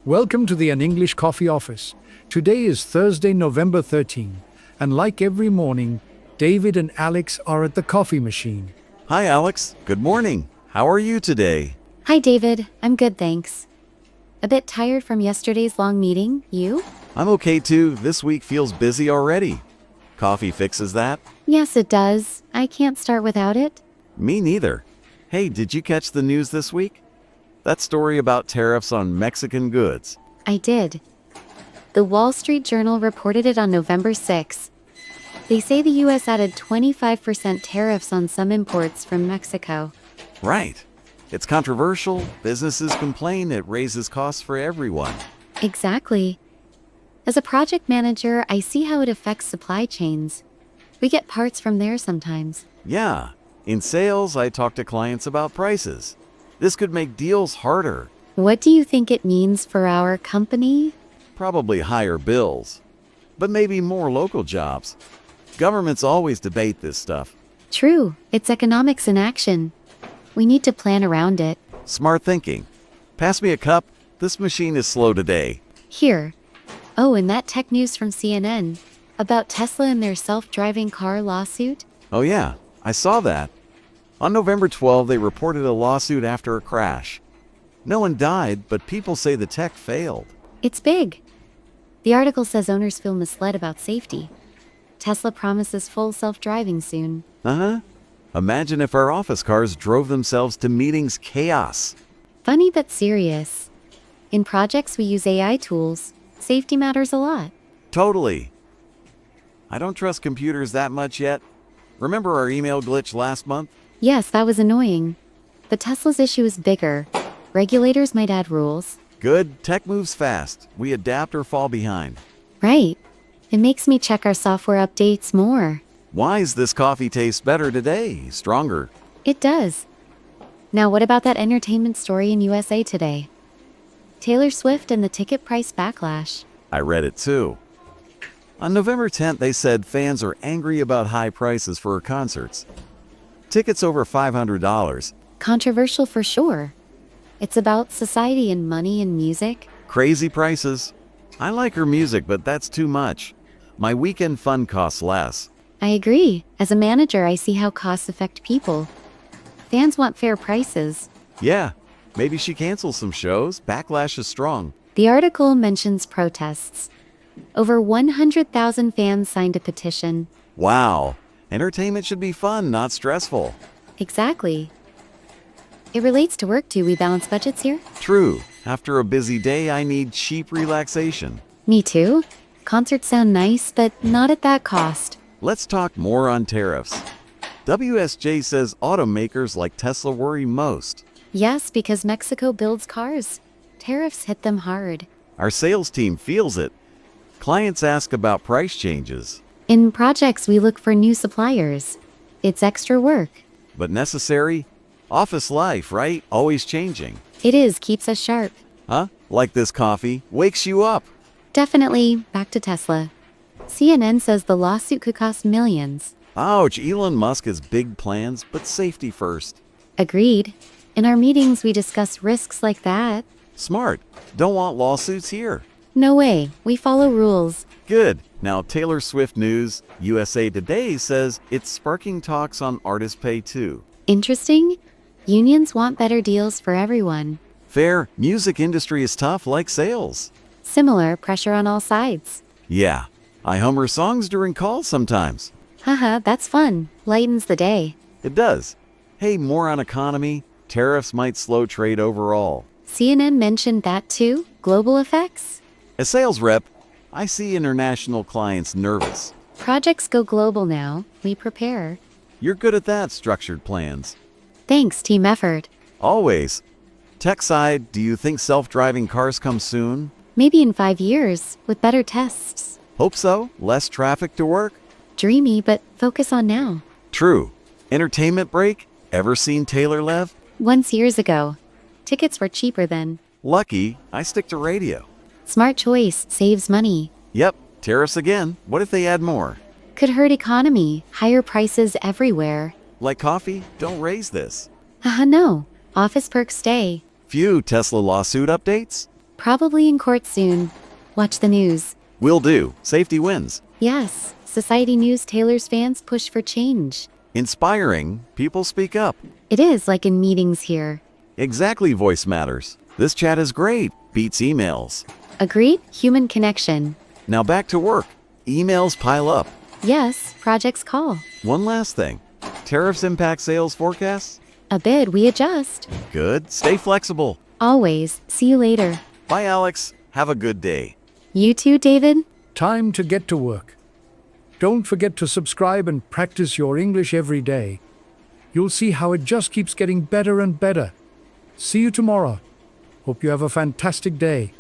Welcome to the An English Coffee Office. Today is Thursday, November 13, and like every morning, David and Alex are at the coffee machine. Hi, Alex. Good morning. How are you today? Hi, David. I'm good, thanks. A bit tired from yesterday's long meeting. You? I'm okay too. This week feels busy already. Coffee fixes that? Yes, it does. I can't start without it. Me neither. Hey, did you catch the news this week? That story about tariffs on Mexican goods. I did. The Wall Street Journal reported it on November 6. They say the U.S. added 25% tariffs on some imports from Mexico. Right. It's controversial. Businesses complain it raises costs for everyone. Exactly. As a project manager, I see how it affects supply chains. We get parts from there sometimes. Yeah. In sales, I talk to clients about prices. This could make deals harder. What do you think it means for our company? Probably higher bills. But maybe more local jobs. Governments always debate this stuff. True, it's economics in action. We need to plan around it. Smart thinking. Pass me a cup. This machine is slow today. Here. Oh, and that tech news from CNN about Tesla and their self-driving car lawsuit? Oh yeah, I saw that. On November 12, they reported a lawsuit after a crash. No one died, but people say the tech failed. It's big. The article says owners feel misled about safety. Tesla promises full self-driving soon. Uh-huh. Imagine if our office cars drove themselves to meetings chaos. Funny but serious. In projects we use AI tools. Safety matters a lot. Totally. I don't trust computers that much yet. Remember our email glitch last month? Yes, that was annoying. But Tesla's issue is bigger. Regulators might add rules. Good. Tech moves fast. We adapt or fall behind. Right. It makes me check our software updates more. Why is this coffee taste better today? Stronger. It does. Now what about that entertainment story in USA Today? Taylor Swift and the ticket price backlash. I read it too. On November 10th, they said fans are angry about high prices for her concerts. Tickets over $500. Controversial for sure. It's about society and money and music. Crazy prices. I like her music, but that's too much. My weekend fun costs less. I agree. As a manager, I see how costs affect people. Fans want fair prices. Yeah, maybe she cancels some shows. Backlash is strong. The article mentions protests. Over 100,000 fans signed a petition. Wow. Entertainment should be fun, not stressful. Exactly. It relates to work too. We balance budgets here? True. After a busy day, I need cheap relaxation. Me too. Concerts sound nice, but not at that cost. Let's talk more on tariffs. WSJ says automakers like Tesla worry most. Yes, because Mexico builds cars. Tariffs hit them hard. Our sales team feels it. Clients ask about price changes. In projects, we look for new suppliers. It's extra work. But necessary? Office life, right? Always changing. It is, keeps us sharp. Huh? Like this coffee? Wakes you up. Definitely. Back to Tesla. CNN says the lawsuit could cost millions. Ouch, Elon Musk has big plans, but safety first. Agreed. In our meetings, we discuss risks like that. Smart. Don't want lawsuits here. No way. We follow rules. Good. Now, Taylor Swift news. USA Today says it's sparking talks on artist pay too. Interesting. Unions want better deals for everyone. Fair. Music industry is tough like sales. Similar pressure on all sides. Yeah. I hum her songs during calls sometimes. Haha, that's fun. Lightens the day. It does. Hey, more on economy. Tariffs might slow trade overall. CNN mentioned that too? Global effects? As sales rep, I see international clients nervous. Projects go global now. We prepare. You're good at that, structured plans. Thanks, team effort. Always. Tech side, do you think self-driving cars come soon? Maybe in 5 years, with better tests. Hope so. Less traffic to work? Dreamy, but focus on now. True. Entertainment break? Ever seen Taylor Lev? Once years ago. Tickets were cheaper then. Lucky, I stick to radio. Smart choice, saves money. Yep, tariffs again. What if they add more? Could hurt economy, higher prices everywhere. Like coffee? Don't raise this. No. Office perks stay. Few Tesla lawsuit updates? Probably in court soon. Watch the news. Will do. Safety wins. Yes, society news Taylor's fans push for change. Inspiring. People speak up. It is like in meetings here. Exactly, voice matters. This chat is great. Beats emails. Agreed? Human connection. Now back to work. Emails pile up. Yes, projects call. One last thing. Tariffs impact sales forecasts? A bid, we adjust. Good. Stay flexible. Always. See you later. Bye, Alex. Have a good day. You too, David? Time to get to work. Don't forget to subscribe and practice your English every day. You'll see how it just keeps getting better and better. See you tomorrow. Hope you have a fantastic day.